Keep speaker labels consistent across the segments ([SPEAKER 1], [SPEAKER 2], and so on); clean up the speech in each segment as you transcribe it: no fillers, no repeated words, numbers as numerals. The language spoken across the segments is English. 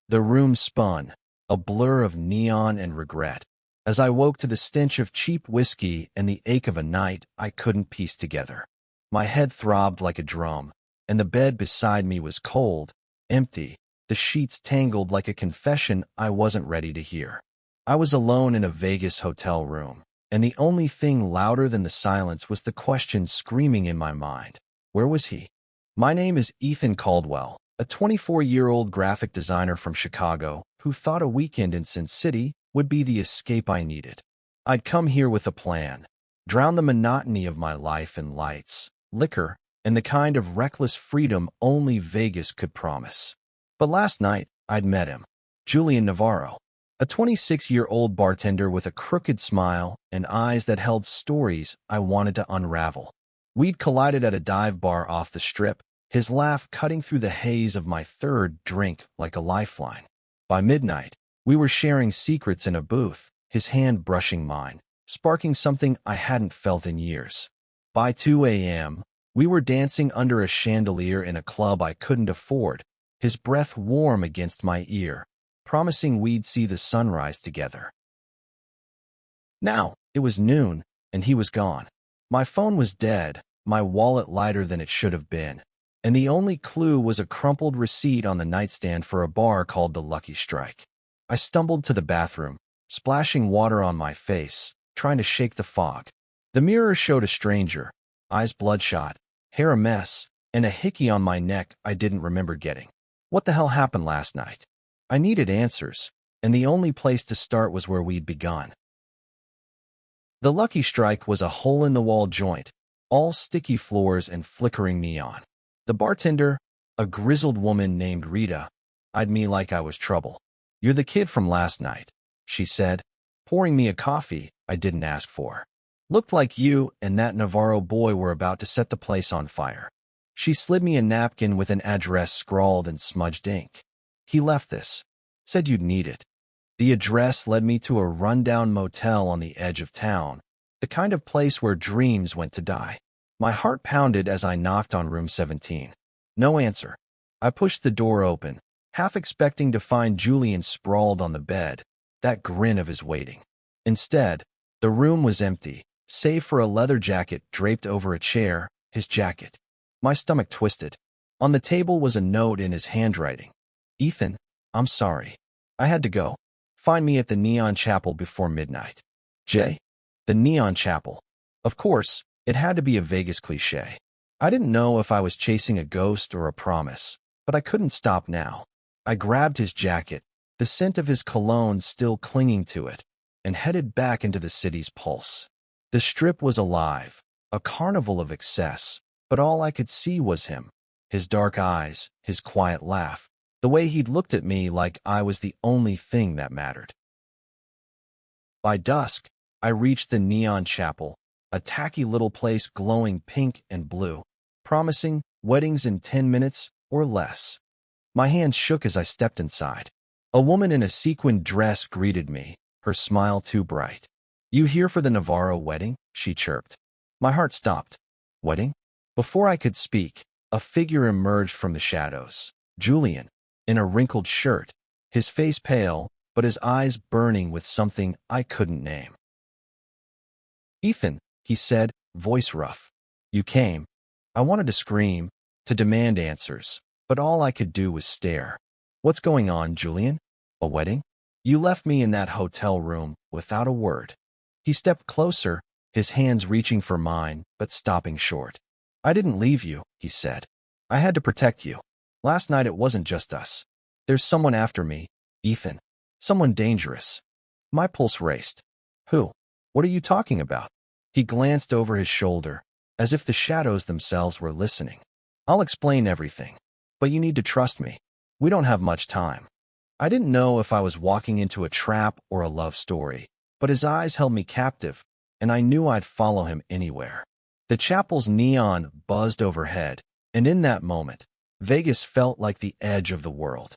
[SPEAKER 1] The room spun, a blur of neon and regret, as I woke to the stench of cheap whiskey and the ache of a night I couldn't piece together. My head throbbed like a drum, and the bed beside me was cold, empty, the sheets tangled like a confession I wasn't ready to hear. I was alone in a Vegas hotel room, and the only thing louder than the silence was the question screaming in my mind. Where was he? My name is Ethan Caldwell, a 24-year-old graphic designer from Chicago who thought a weekend in Sin City would be the escape I needed. I'd come here with a plan, drown the monotony of my life in lights, liquor, and the kind of reckless freedom only Vegas could promise. But last night, I'd met him, Julian Navarro, a 26-year-old bartender with a crooked smile and eyes that held stories I wanted to unravel. We'd collided at a dive bar off the strip, his laugh cutting through the haze of my third drink like a lifeline. By midnight, we were sharing secrets in a booth, his hand brushing mine, sparking something I hadn't felt in years. By 2 a.m., we were dancing under a chandelier in a club I couldn't afford, his breath warm against my ear, promising we'd see the sunrise together. Now, it was noon, and he was gone. My phone was dead, my wallet lighter than it should have been, and the only clue was a crumpled receipt on the nightstand for a bar called the Lucky Strike. I stumbled to the bathroom, splashing water on my face, trying to shake the fog. The mirror showed a stranger, eyes bloodshot, hair a mess, and a hickey on my neck I didn't remember getting. What the hell happened last night? I needed answers, and the only place to start was where we'd begun. The Lucky Strike was a hole-in-the-wall joint, all sticky floors and flickering neon. The bartender, a grizzled woman named Rita, eyed me like I was trouble. "You're the kid from last night," she said, pouring me a coffee I didn't ask for. "Looked like you and that Navarro boy were about to set the place on fire." She slid me a napkin with an address scrawled in smudged ink. "He left this. Said you'd need it." The address led me to a rundown motel on the edge of town, the kind of place where dreams went to die. My heart pounded as I knocked on room 17. No answer. I pushed the door open, half expecting to find Julian sprawled on the bed, that grin of his waiting. Instead, the room was empty, save for a leather jacket draped over a chair, his jacket. My stomach twisted. On the table was a note in his handwriting. "Ethan, I'm sorry. I had to go. Find me at the Neon Chapel before midnight." J. The Neon Chapel. Of course, it had to be a Vegas cliché. I didn't know if I was chasing a ghost or a promise, but I couldn't stop now. I grabbed his jacket, the scent of his cologne still clinging to it, and headed back into the city's pulse. The strip was alive, a carnival of excess, but all I could see was him, his dark eyes, his quiet laugh, the way he'd looked at me like I was the only thing that mattered. By dusk, I reached the Neon Chapel, a tacky little place glowing pink and blue, promising weddings in 10 minutes or less. My hands shook as I stepped inside. A woman in a sequined dress greeted me, her smile too bright. "You here for the Navarro wedding?" she chirped. My heart stopped. Wedding? Before I could speak, a figure emerged from the shadows. Julian, in a wrinkled shirt, his face pale, but his eyes burning with something I couldn't name. "Ethan," he said, voice rough. "You came." I wanted to scream, to demand answers, but all I could do was stare. "What's going on, Julian? A wedding? You left me in that hotel room without a word." He stepped closer, his hands reaching for mine, but stopping short. "I didn't leave you," he said. "I had to protect you. Last night it wasn't just us. There's someone after me, Ethan. Someone dangerous." My pulse raced. "Who? What are you talking about?" He glanced over his shoulder, as if the shadows themselves were listening. "I'll explain everything, but you need to trust me. We don't have much time." I didn't know if I was walking into a trap or a love story, but his eyes held me captive, and I knew I'd follow him anywhere. The chapel's neon buzzed overhead, and in that moment, Vegas felt like the edge of the world.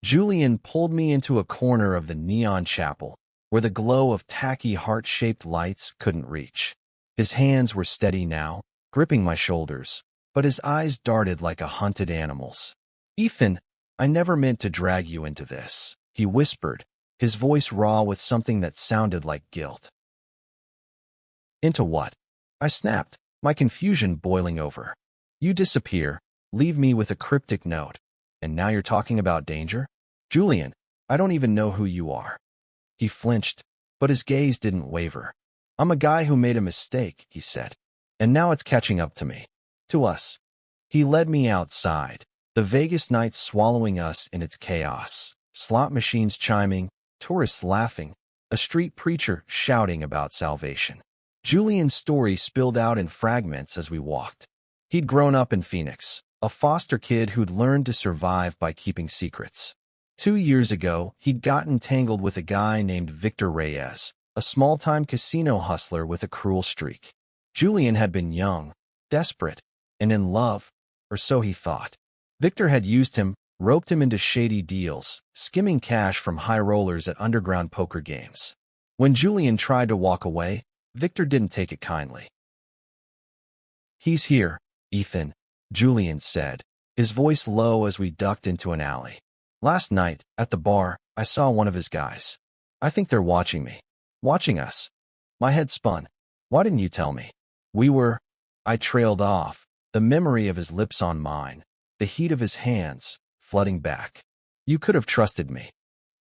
[SPEAKER 1] Julian pulled me into a corner of the Neon Chapel, where the glow of tacky heart-shaped lights couldn't reach. His hands were steady now, gripping my shoulders, but his eyes darted like a hunted animal's. "Ethan," I never meant to drag you into this, he whispered, his voice raw with something that sounded like guilt. Into what? I snapped, my confusion boiling over. You disappear, leave me with a cryptic note, and now you're talking about danger? Julian, I don't even know who you are. He flinched, but his gaze didn't waver. I'm a guy who made a mistake, he said, and now it's catching up to me. To us. He led me outside, the Vegas night swallowing us in its chaos. Slot machines chiming, tourists laughing, a street preacher shouting about salvation. Julian's story spilled out in fragments as we walked. He'd grown up in Phoenix, a foster kid who'd learned to survive by keeping secrets. 2 years ago, he'd gotten tangled with a guy named Victor Reyes, a small-time casino hustler with a cruel streak. Julian had been young, desperate, and in love, or so he thought. Victor had used him, roped him into shady deals, skimming cash from high rollers at underground poker games. When Julian tried to walk away, Victor didn't take it kindly. He's here, Ethan, Julian said, his voice low as we ducked into an alley. Last night, at the bar, I saw one of his guys. I think they're watching me. Watching us. My head spun. Why didn't you tell me? I trailed off, the memory of his lips on mine, the heat of his hands, flooding back. You could have trusted me.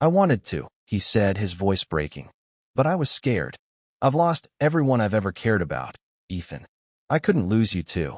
[SPEAKER 1] I wanted to, he said, his voice breaking. But I was scared. I've lost everyone I've ever cared about, Ethan. I couldn't lose you too.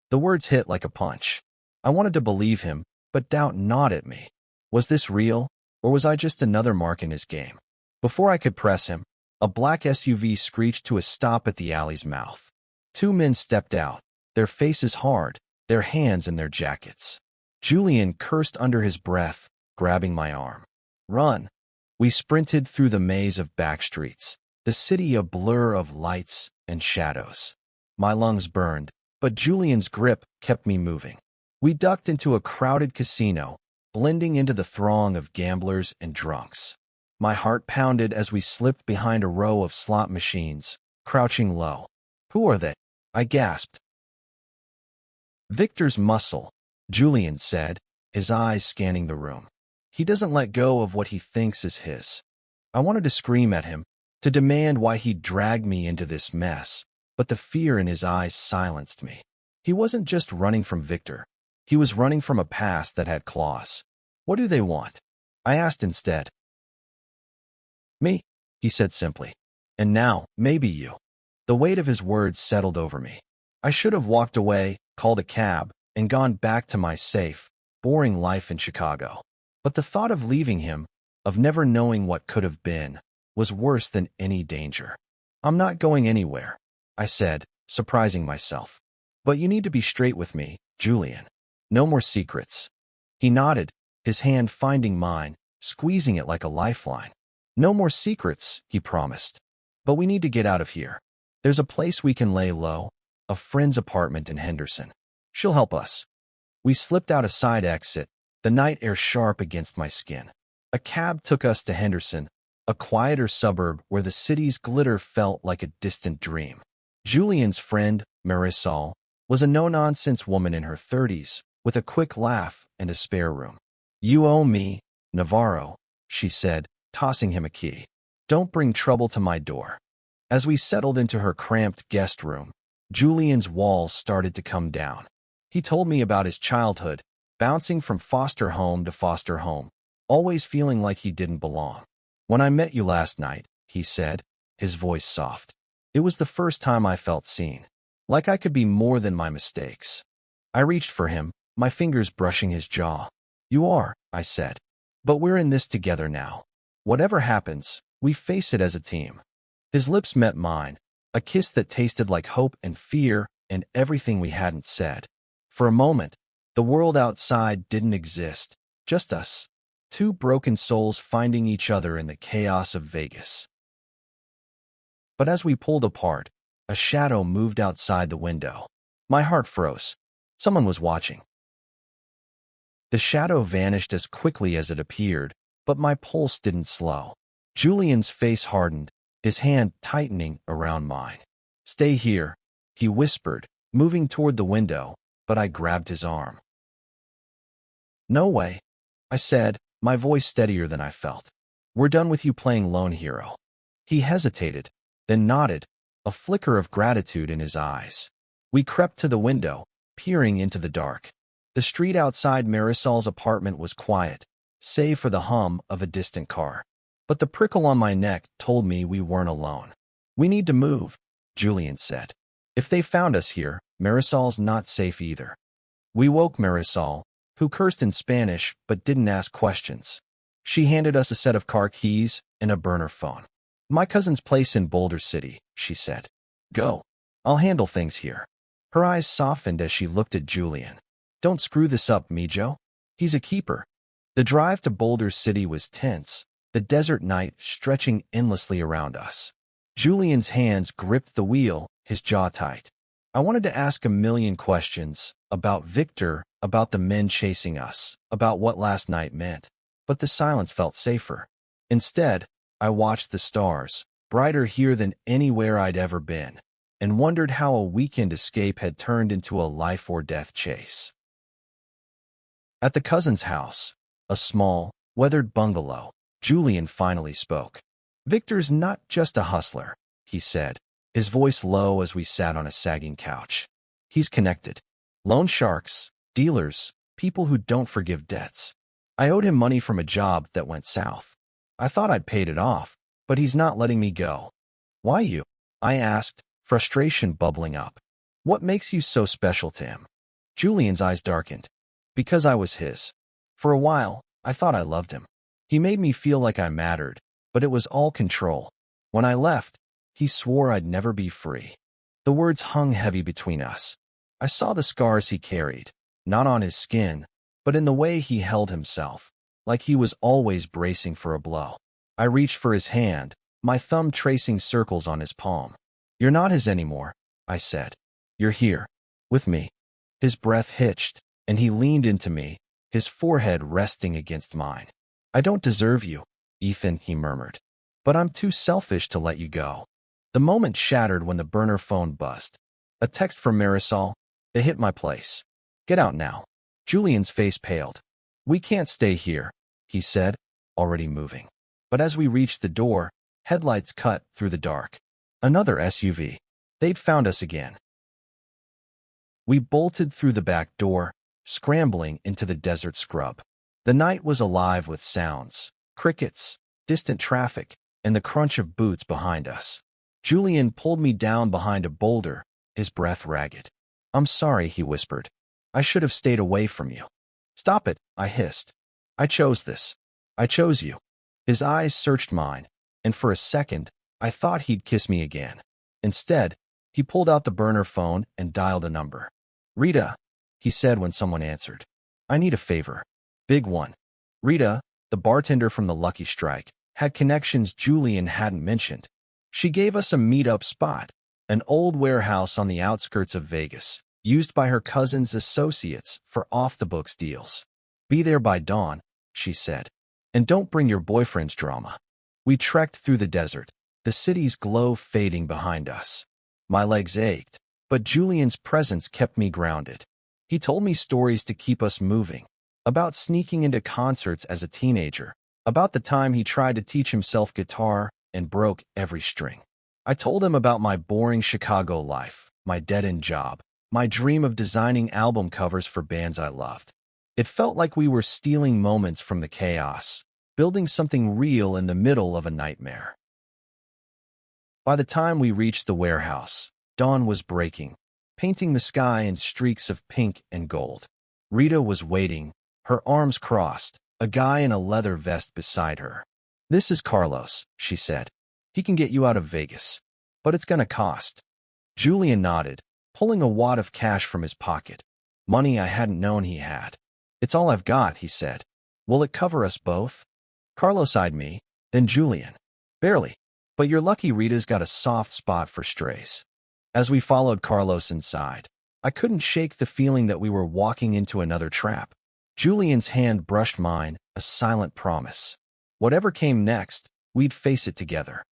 [SPEAKER 1] The words hit like a punch. I wanted to believe him, but doubt gnawed at me. Was this real, or was I just another mark in his game? Before I could press him, a black SUV screeched to a stop at the alley's mouth. 2 men stepped out, their faces hard, their hands in their jackets. Julian cursed under his breath, grabbing my arm. Run! We sprinted through the maze of back streets, the city a blur of lights and shadows. My lungs burned, but Julian's grip kept me moving. We ducked into a crowded casino, blending into the throng of gamblers and drunks. My heart pounded as we slipped behind a row of slot machines, crouching low. Who are they? I gasped. Victor's muscle, Julian said, his eyes scanning the room. He doesn't let go of what he thinks is his. I wanted to scream at him, to demand why he'd dragged me into this mess, but the fear in his eyes silenced me. He wasn't just running from Victor. He was running from a past that had claws. What do they want? I asked instead. Me, he said simply. And now, maybe you. The weight of his words settled over me. I should have walked away, called a cab, and gone back to my safe, boring life in Chicago. But the thought of leaving him, of never knowing what could have been, was worse than any danger. I'm not going anywhere, I said, surprising myself. But you need to be straight with me, Julian. No more secrets. He nodded, his hand finding mine, squeezing it like a lifeline. No more secrets, he promised. But we need to get out of here. There's a place we can lay low, a friend's apartment in Henderson. She'll help us. We slipped out a side exit, the night air sharp against my skin. A cab took us to Henderson, a quieter suburb where the city's glitter felt like a distant dream. Julian's friend, Marisol, was a no-nonsense woman in her 30s, with a quick laugh and a spare room. You owe me, Navarro, she said, tossing him a key. Don't bring trouble to my door. As we settled into her cramped guest room, Julian's walls started to come down. He told me about his childhood, bouncing from foster home to foster home, always feeling like he didn't belong. When I met you last night, he said, his voice soft. It was the first time I felt seen, like I could be more than my mistakes. I reached for him, my fingers brushing his jaw. You are, I said. But we're in this together now. Whatever happens, we face it as a team. His lips met mine, a kiss that tasted like hope and fear and everything we hadn't said. For a moment, the world outside didn't exist, just us, 2 broken souls finding each other in the chaos of Vegas. But as we pulled apart, a shadow moved outside the window. My heart froze. Someone was watching. The shadow vanished as quickly as it appeared, but my pulse didn't slow. Julian's face hardened, his hand tightening around mine. Stay here, he whispered, moving toward the window, but I grabbed his arm. No way. I said, my voice steadier than I felt. We're done with you playing lone hero. He hesitated, then nodded, a flicker of gratitude in his eyes. We crept to the window, peering into the dark. The street outside Marisol's apartment was quiet, save for the hum of a distant car. But the prickle on my neck told me we weren't alone. We need to move, Julian said. If they found us here, Marisol's not safe either. We woke Marisol, who cursed in Spanish but didn't ask questions. She handed us a set of car keys and a burner phone. My cousin's place in Boulder City, she said. Go. I'll handle things here. Her eyes softened as she looked at Julian. Don't screw this up, Mijo. He's a keeper. The drive to Boulder City was tense, the desert night stretching endlessly around us. Julian's hands gripped the wheel, his jaw tight. I wanted to ask a million questions about Victor, about the men chasing us, about what last night meant. But the silence felt safer. Instead, I watched the stars, brighter here than anywhere I'd ever been, and wondered how a weekend escape had turned into a life-or-death chase. At the cousin's house, a small, weathered bungalow, Julian finally spoke. Victor's not just a hustler, he said, his voice low as we sat on a sagging couch. He's connected. Loan sharks, dealers, people who don't forgive debts. I owed him money from a job that went south. I thought I'd paid it off, but he's not letting me go. Why you? I asked, frustration bubbling up. What makes you so special to him? Julian's eyes darkened. Because I was his. For a while, I thought I loved him. He made me feel like I mattered, but it was all control. When I left, he swore I'd never be free. The words hung heavy between us. I saw the scars he carried, not on his skin, but in the way he held himself, like he was always bracing for a blow. I reached for his hand, my thumb tracing circles on his palm. You're not his anymore, I said. You're here, with me. His breath hitched, and he leaned into me, his forehead resting against mine. I don't deserve you, Ethan, he murmured. But I'm too selfish to let you go. The moment shattered when the burner phone buzzed. A text from Marisol. They hit my place. Get out now. Julian's face paled. We can't stay here, he said, already moving. But as we reached the door, headlights cut through the dark. Another SUV. They'd found us again. We bolted through the back door, scrambling into the desert scrub. The night was alive with sounds, crickets, distant traffic, and the crunch of boots behind us. Julian pulled me down behind a boulder, his breath ragged. I'm sorry, he whispered. I should have stayed away from you. Stop it, I hissed. I chose this. I chose you. His eyes searched mine, and for a second, I thought he'd kiss me again. Instead, he pulled out the burner phone and dialed a number. Rita, he said when someone answered. I need a favor. Big one. Rita, the bartender from the Lucky Strike, had connections Julian hadn't mentioned. She gave us a meet-up spot, an old warehouse on the outskirts of Vegas, used by her cousin's associates for off-the-books deals. Be there by dawn, she said. And don't bring your boyfriend's drama. We trekked through the desert, the city's glow fading behind us. My legs ached, but Julian's presence kept me grounded. He told me stories to keep us moving, about sneaking into concerts as a teenager, about the time he tried to teach himself guitar and broke every string. I told him about my boring Chicago life, my dead-end job, my dream of designing album covers for bands I loved. It felt like we were stealing moments from the chaos, building something real in the middle of a nightmare. By the time we reached the warehouse, dawn was breaking, painting the sky in streaks of pink and gold. Rita was waiting, her arms crossed, a guy in a leather vest beside her. This is Carlos, she said. He can get you out of Vegas, but it's gonna cost. Julian nodded, pulling a wad of cash from his pocket. Money I hadn't known he had. It's all I've got, he said. Will it cover us both? Carlos eyed me, then Julian. Barely, but you're lucky Rita's got a soft spot for strays. As we followed Carlos inside, I couldn't shake the feeling that we were walking into another trap. Julian's hand brushed mine, a silent promise. Whatever came next, we'd face it together.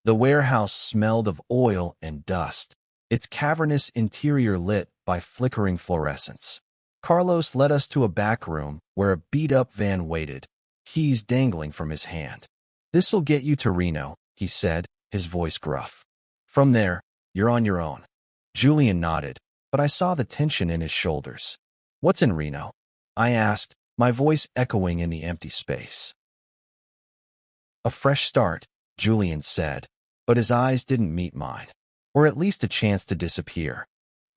[SPEAKER 1] The warehouse smelled of oil and dust, its cavernous interior lit by flickering fluorescence. Carlos led us to a back room where a beat-up van waited, keys dangling from his hand. "This'll get you to Reno," he said, his voice gruff. "From there, you're on your own." Julian nodded, but I saw the tension in his shoulders. "What's in Reno?" I asked, my voice echoing in the empty space. "A fresh start," Julian said, but his eyes didn't meet mine, or at least a chance to disappear.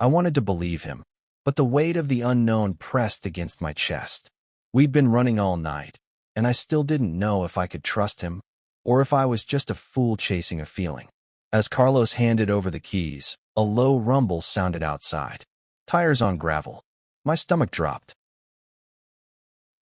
[SPEAKER 1] I wanted to believe him, but the weight of the unknown pressed against my chest. We'd been running all night, and I still didn't know if I could trust him, or if I was just a fool chasing a feeling. As Carlos handed over the keys, a low rumble sounded outside. Tires on gravel. My stomach dropped.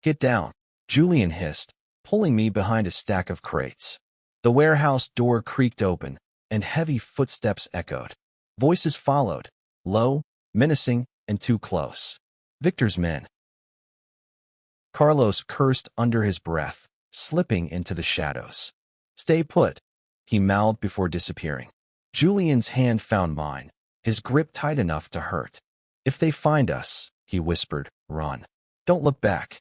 [SPEAKER 1] "Get down," Julian hissed, pulling me behind a stack of crates. The warehouse door creaked open, and heavy footsteps echoed. Voices followed, low, menacing, and too close. "Victor's men." Carlos cursed under his breath, slipping into the shadows. "Stay put," he mouthed before disappearing. Julian's hand found mine, his grip tight enough to hurt. "If they find us," he whispered, "run. Don't look back."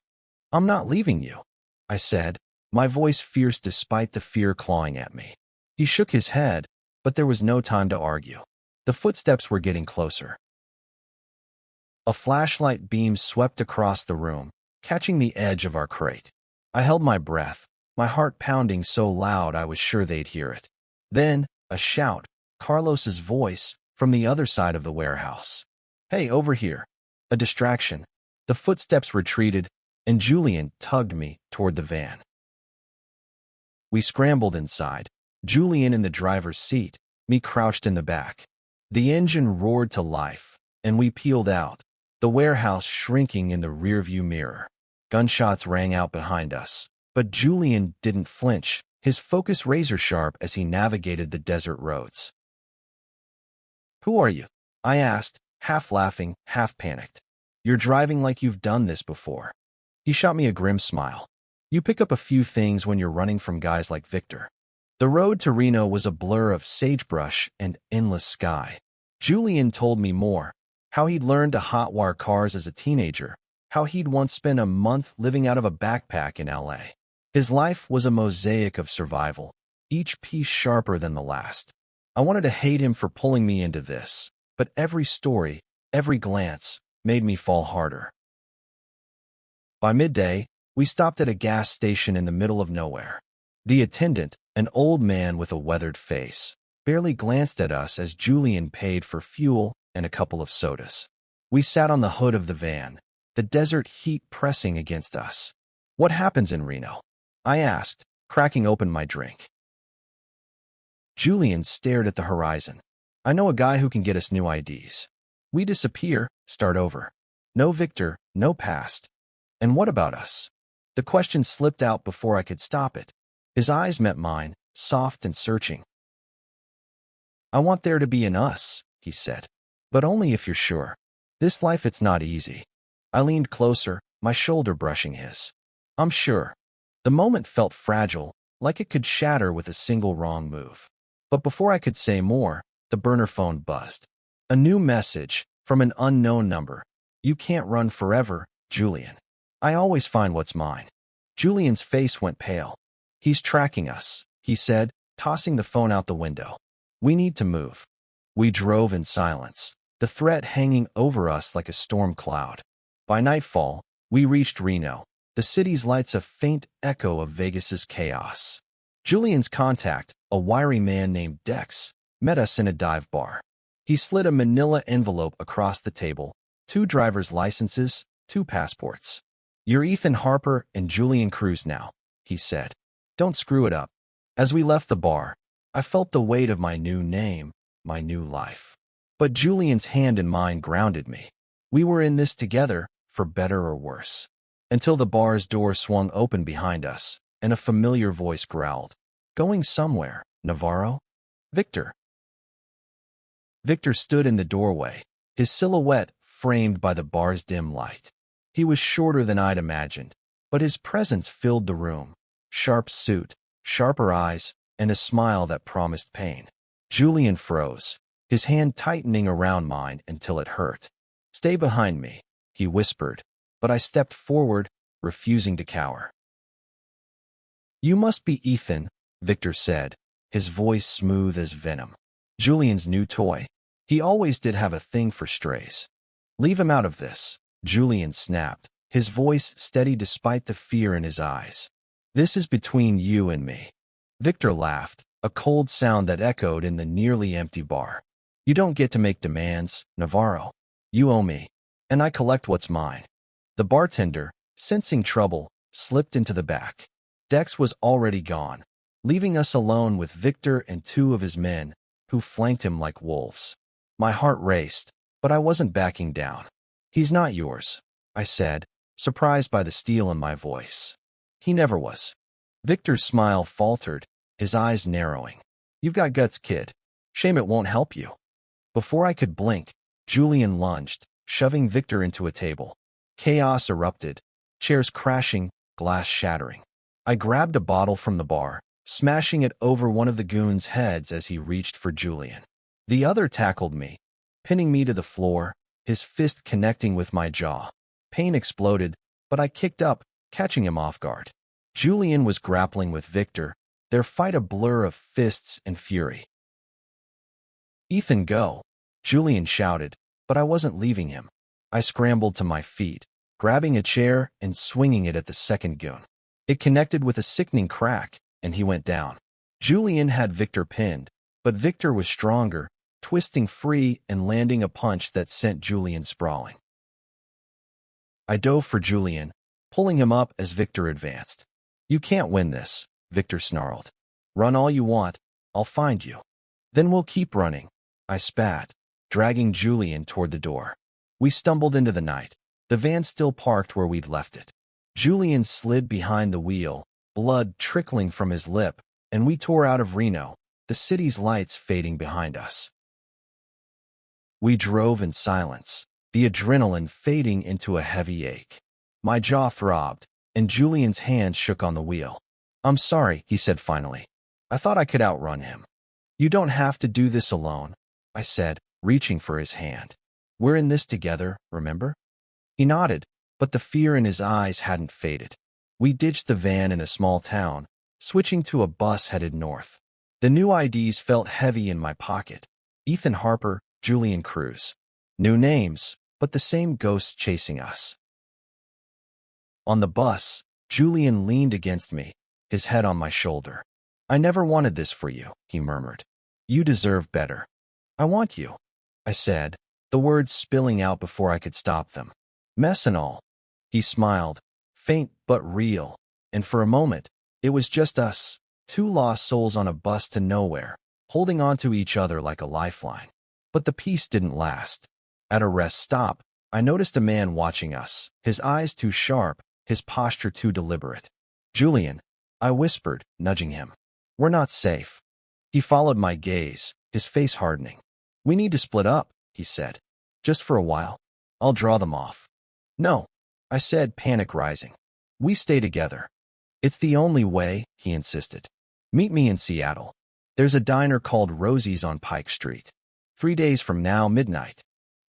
[SPEAKER 1] "I'm not leaving you," I said, my voice fierce despite the fear clawing at me. He shook his head, but there was no time to argue. The footsteps were getting closer. A flashlight beam swept across the room, catching the edge of our crate. I held my breath, my heart pounding so loud I was sure they'd hear it. Then, a shout, Carlos's voice, from the other side of the warehouse. "Hey, over here." A distraction. The footsteps retreated, and Julian tugged me toward the van. We scrambled inside, Julian in the driver's seat, me crouched in the back. The engine roared to life, and we peeled out, the warehouse shrinking in the rearview mirror. Gunshots rang out behind us, but Julian didn't flinch, his focus razor-sharp as he navigated the desert roads. "Who are you?" I asked, half laughing, half panicked. "You're driving like you've done this before." He shot me a grim smile. "You pick up a few things when you're running from guys like Victor." The road to Reno was a blur of sagebrush and endless sky. Julian told me more, how he'd learned to hotwire cars as a teenager, how he'd once spent a month living out of a backpack in LA. His life was a mosaic of survival, each piece sharper than the last. I wanted to hate him for pulling me into this, but every story, every glance, made me fall harder. By midday, we stopped at a gas station in the middle of nowhere. The attendant, an old man with a weathered face, barely glanced at us as Julian paid for fuel and a couple of sodas. We sat on the hood of the van, the desert heat pressing against us. "What happens in Reno?" I asked, cracking open my drink. Julian stared at the horizon. "I know a guy who can get us new IDs. We disappear, start over. No Victor, no past. And what about us?" The question slipped out before I could stop it. His eyes met mine, soft and searching. "I want there to be an us," he said. "But only if you're sure. This life, it's not easy." I leaned closer, my shoulder brushing his. "I'm sure." The moment felt fragile, like it could shatter with a single wrong move. But before I could say more, the burner phone buzzed. A new message, from an unknown number. "You can't run forever, Julian. I always find what's mine." Julian's face went pale. "He's tracking us," he said, tossing the phone out the window. "We need to move." We drove in silence, the threat hanging over us like a storm cloud. By nightfall, we reached Reno, the city's lights a faint echo of Vegas's chaos. Julian's contact, a wiry man named Dex, met us in a dive bar. He slid a manila envelope across the table, 2 driver's licenses, 2 passports. "You're Ethan Harper and Julian Cruz now," he said. "Don't screw it up." As we left the bar, I felt the weight of my new name, my new life. But Julian's hand in mine grounded me. We were in this together, for better or worse. Until the bar's door swung open behind us, and a familiar voice growled. "Going somewhere, Navarro?" "Victor." Victor stood in the doorway, his silhouette framed by the bar's dim light. He was shorter than I'd imagined, but his presence filled the room. Sharp suit, sharper eyes, and a smile that promised pain. Julian froze, his hand tightening around mine until it hurt. "Stay behind me," he whispered, but I stepped forward, refusing to cower. You must be Ethan, Victor said, his voice smooth as venom. Julian's new toy. He always did have a thing for strays. Leave him out of this, Julian snapped, his voice steady despite the fear in his eyes. This is between you and me. Victor laughed, a cold sound that echoed in the nearly empty bar. You don't get to make demands, Navarro. You owe me, and I collect what's mine. The bartender, sensing trouble, slipped into the back. Dex was already gone, leaving us alone with Victor and two of his men, who flanked him like wolves. My heart raced, but I wasn't backing down. He's not yours, I said, surprised by the steel in my voice. He never was. Victor's smile faltered, his eyes narrowing. You've got guts, kid. Shame it won't help you. Before I could blink, Julian lunged, shoving Victor into a table. Chaos erupted, chairs crashing, glass shattering. I grabbed a bottle from the bar, smashing it over one of the goons' heads as he reached for Julian. The other tackled me, pinning me to the floor, his fist connecting with my jaw. Pain exploded, but I kicked up, catching him off guard. Julian was grappling with Victor, their fight a blur of fists and fury. Ethan, go, Julian shouted, but I wasn't leaving him. I scrambled to my feet, grabbing a chair and swinging it at the second goon. It connected with a sickening crack, and he went down. Julian had Victor pinned, but Victor was stronger, twisting free and landing a punch that sent Julian sprawling. I dove for Julian, pulling him up as Victor advanced. You can't win this, Victor snarled. Run all you want, I'll find you. Then we'll keep running, I spat, dragging Julian toward the door. We stumbled into the night, the van still parked where we'd left it. Julian slid behind the wheel, blood trickling from his lip, and we tore out of Reno, the city's lights fading behind us. We drove in silence, the adrenaline fading into a heavy ache. My jaw throbbed, and Julian's hand shook on the wheel. I'm sorry, he said finally. I thought I could outrun him. You don't have to do this alone, I said, reaching for his hand. We're in this together, remember? He nodded, but the fear in his eyes hadn't faded. We ditched the van in a small town, switching to a bus headed north. The new IDs felt heavy in my pocket. Ethan Harper, Julian Cruz. New names, but the same ghosts chasing us. On the bus, Julian leaned against me, his head on my shoulder. I never wanted this for you, he murmured. You deserve better. I want you, I said, the words spilling out before I could stop them. Mess and all. He smiled, faint but real, and for a moment, it was just us, two lost souls on a bus to nowhere, holding on to each other like a lifeline. But the peace didn't last. At a rest stop, I noticed a man watching us, his eyes too sharp, his posture too deliberate. Julian, I whispered, nudging him. We're not safe. He followed my gaze, his face hardening. We need to split up, he said. Just for a while. I'll draw them off. No, I said, panic rising. We stay together. It's the only way, he insisted. Meet me in Seattle. There's a diner called Rosie's on Pike Street. 3 days from now, midnight.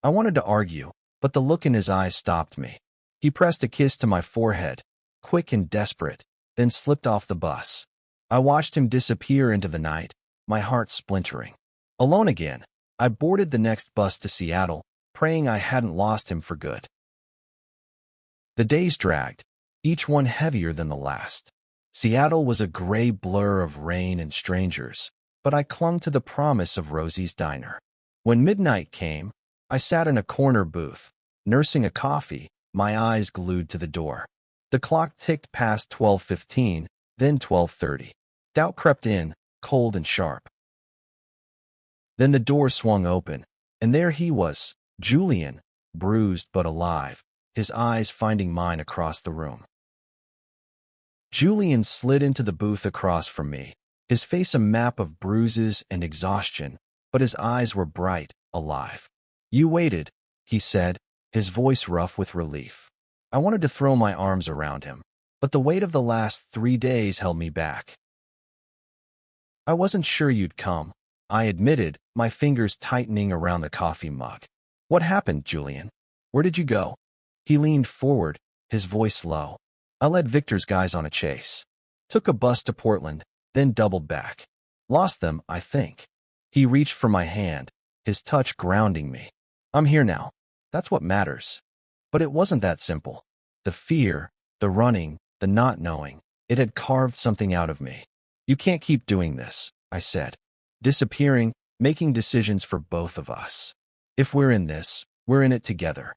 [SPEAKER 1] I wanted to argue, but the look in his eyes stopped me. He pressed a kiss to my forehead, quick and desperate, then slipped off the bus. I watched him disappear into the night, my heart splintering. Alone again, I boarded the next bus to Seattle, praying I hadn't lost him for good. The days dragged, each one heavier than the last. Seattle was a gray blur of rain and strangers, but I clung to the promise of Rosie's diner. When midnight came, I sat in a corner booth, nursing a coffee, my eyes glued to the door. The clock ticked past 12:15, then 12:30. Doubt crept in, cold and sharp. Then the door swung open, and there he was, Julian, bruised but alive, his eyes finding mine across the room. Julian slid into the booth across from me, his face a map of bruises and exhaustion, but his eyes were bright, alive. You waited, he said, his voice rough with relief. I wanted to throw my arms around him, but the weight of the last 3 days held me back. I wasn't sure you'd come, I admitted, my fingers tightening around the coffee mug. What happened, Julian? Where did you go? He leaned forward, his voice low. I led Victor's guys on a chase. Took a bus to Portland, then doubled back. Lost them, I think. He reached for my hand, his touch grounding me. I'm here now. That's what matters. But it wasn't that simple. The fear, the running, the not knowing, it had carved something out of me. You can't keep doing this, I said. Disappearing, making decisions for both of us. If we're in this, we're in it together.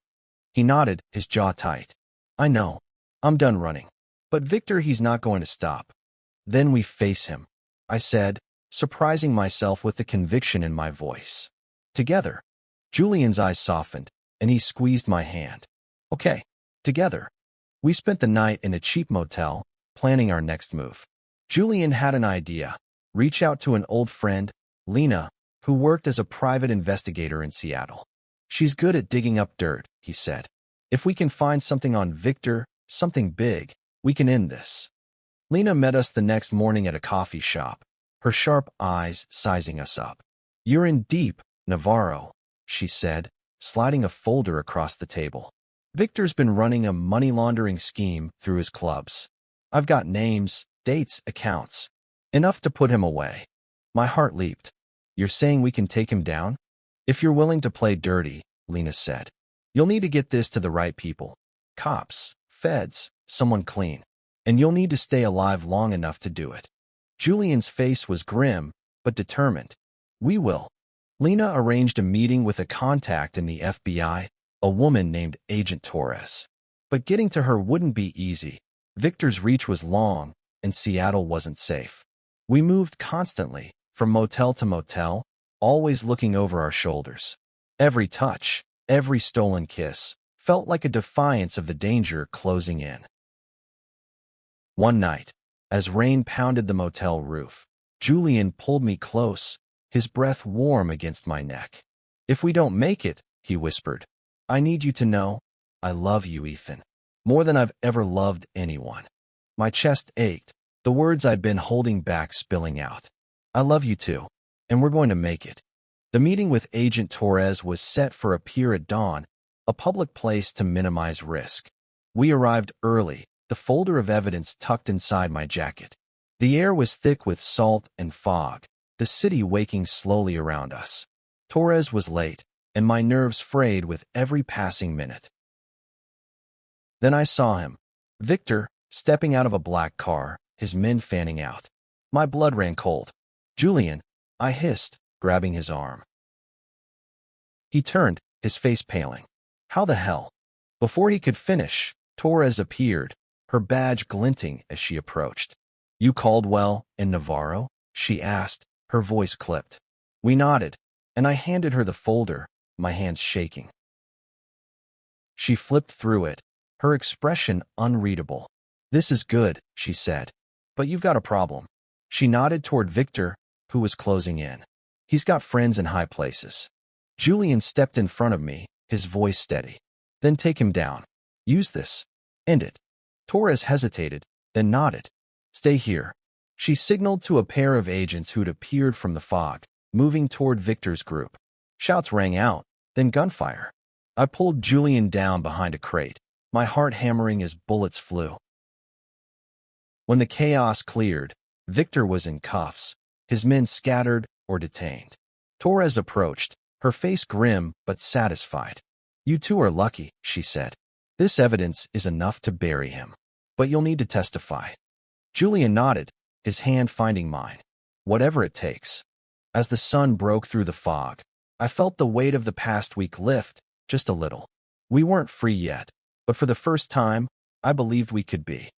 [SPEAKER 1] He nodded, his jaw tight. I know. I'm done running. But Victor, he's not going to stop. Then we face him, I said, surprising myself with the conviction in my voice. Together. Julian's eyes softened, and he squeezed my hand. Okay, together. We spent the night in a cheap motel, planning our next move. Julian had an idea. Reach out to an old friend, Lena, who worked as a private investigator in Seattle. She's good at digging up dirt, he said. If we can find something on Victor, something big, we can end this. Lena met us the next morning at a coffee shop, her sharp eyes sizing us up. You're in deep, Navarro, she said, sliding a folder across the table. Victor's been running a money laundering scheme through his clubs. I've got names, dates, accounts. Enough to put him away. My heart leaped. You're saying we can take him down? If you're willing to play dirty, Lena said. You'll need to get this to the right people. Cops, feds, someone clean. And you'll need to stay alive long enough to do it. Julian's face was grim, but determined. We will. Lena arranged a meeting with a contact in the FBI, a woman named Agent Torres. But getting to her wouldn't be easy. Victor's reach was long, and Seattle wasn't safe. We moved constantly, from motel to motel, always looking over our shoulders. Every touch, every stolen kiss, felt like a defiance of the danger closing in. One night, as rain pounded the motel roof, Julian pulled me close, his breath warm against my neck. If we don't make it, he whispered, I need you to know, I love you, Ethan. More than I've ever loved anyone. My chest ached, the words I'd been holding back spilling out. I love you too, and we're going to make it. The meeting with Agent Torres was set for a pier at dawn, a public place to minimize risk. We arrived early, the folder of evidence tucked inside my jacket. The air was thick with salt and fog, the city waking slowly around us. Torres was late, and my nerves frayed with every passing minute. Then I saw him, Victor, stepping out of a black car, his men fanning out. My blood ran cold. Julian, I hissed, grabbing his arm. He turned, his face paling. How the hell? Before he could finish, Torres appeared, her badge glinting as she approached. You Caldwell and Navarro? She asked, her voice clipped. We nodded, and I handed her the folder, my hands shaking. She flipped through it, her expression unreadable. This is good, she said. But you've got a problem. She nodded toward Victor, who was closing in. He's got friends in high places. Julian stepped in front of me, his voice steady. Then take him down. Use this. End it. Torres hesitated, then nodded. Stay here. She signaled to a pair of agents who'd appeared from the fog, moving toward Victor's group. Shouts rang out, then gunfire. I pulled Julian down behind a crate, my heart hammering as bullets flew. When the chaos cleared, Victor was in cuffs, his men scattered or detained. Torres approached, her face grim but satisfied. You two are lucky, she said. This evidence is enough to bury him. But you'll need to testify. Julian nodded, his hand finding mine. Whatever it takes. As the sun broke through the fog, I felt the weight of the past week lift, just a little. We weren't free yet, but for the first time, I believed we could be.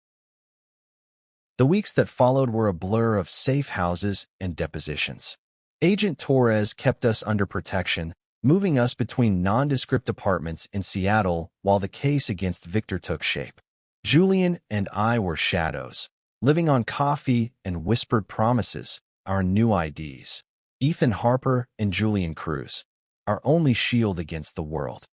[SPEAKER 1] The weeks that followed were a blur of safe houses and depositions. Agent Torres kept us under protection, moving us between nondescript apartments in Seattle while the case against Victor took shape. Julian and I were shadows, living on coffee and whispered promises, our new IDs. Ethan Harper and Julian Cruz, our only shield against the world.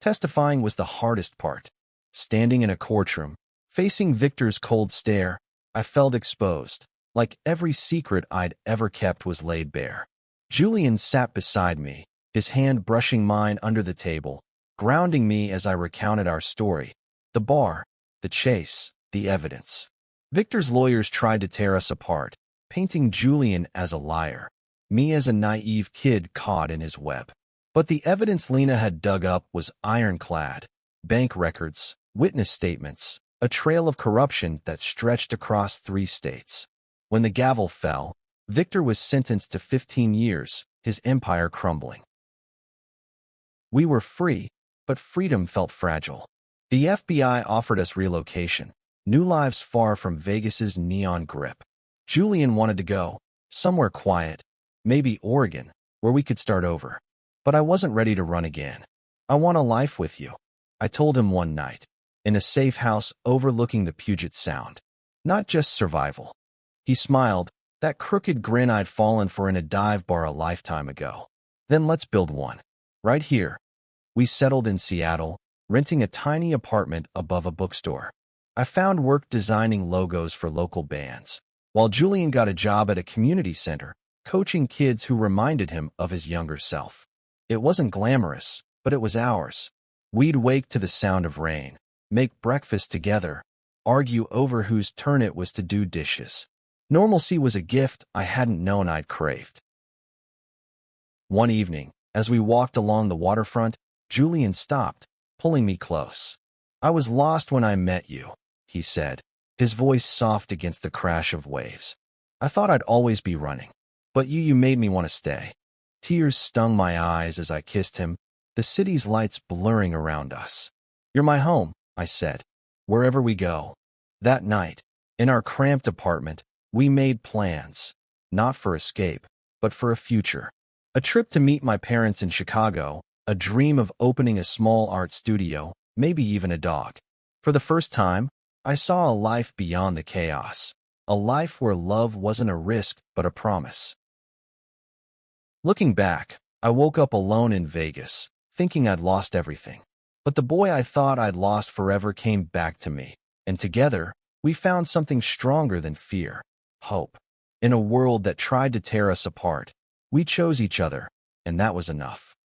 [SPEAKER 1] Testifying was the hardest part. Standing in a courtroom, facing Victor's cold stare, I felt exposed, like every secret I'd ever kept was laid bare. Julian sat beside me, his hand brushing mine under the table, grounding me as I recounted our story. The bar, the chase, the evidence. Victor's lawyers tried to tear us apart, painting Julian as a liar, me as a naive kid caught in his web. But the evidence Lena had dug up was ironclad. Bank records, witness statements, a trail of corruption that stretched across 3 states. When the gavel fell, Victor was sentenced to 15 years, his empire crumbling. We were free, but freedom felt fragile. The FBI offered us relocation, new lives far from Vegas's neon grip. Julian wanted to go, somewhere quiet, maybe Oregon, where we could start over. But I wasn't ready to run again. I want a life with you, I told him one night, in a safe house overlooking the Puget Sound. Not just survival. He smiled, that crooked grin I'd fallen for in a dive bar a lifetime ago. Then let's build one. Right here. We settled in Seattle, renting a tiny apartment above a bookstore. I found work designing logos for local bands, while Julian got a job at a community center, coaching kids who reminded him of his younger self. It wasn't glamorous, but it was ours. We'd wake to the sound of rain, make breakfast together, argue over whose turn it was to do dishes. Normalcy was a gift I hadn't known I'd craved. One evening, as we walked along the waterfront, Julian stopped, pulling me close. I was lost when I met you, he said, his voice soft against the crash of waves. I thought I'd always be running, but you made me want to stay. Tears stung my eyes as I kissed him, the city's lights blurring around us. You're my home, I said, wherever we go. That night, in our cramped apartment, we made plans, not for escape, but for a future. A trip to meet my parents in Chicago, a dream of opening a small art studio, maybe even a dog. For the first time, I saw a life beyond the chaos, a life where love wasn't a risk but a promise. Looking back, I woke up alone in Vegas, thinking I'd lost everything. But the boy I thought I'd lost forever came back to me, and together, we found something stronger than fear. Hope. In a world that tried to tear us apart, we chose each other, and that was enough.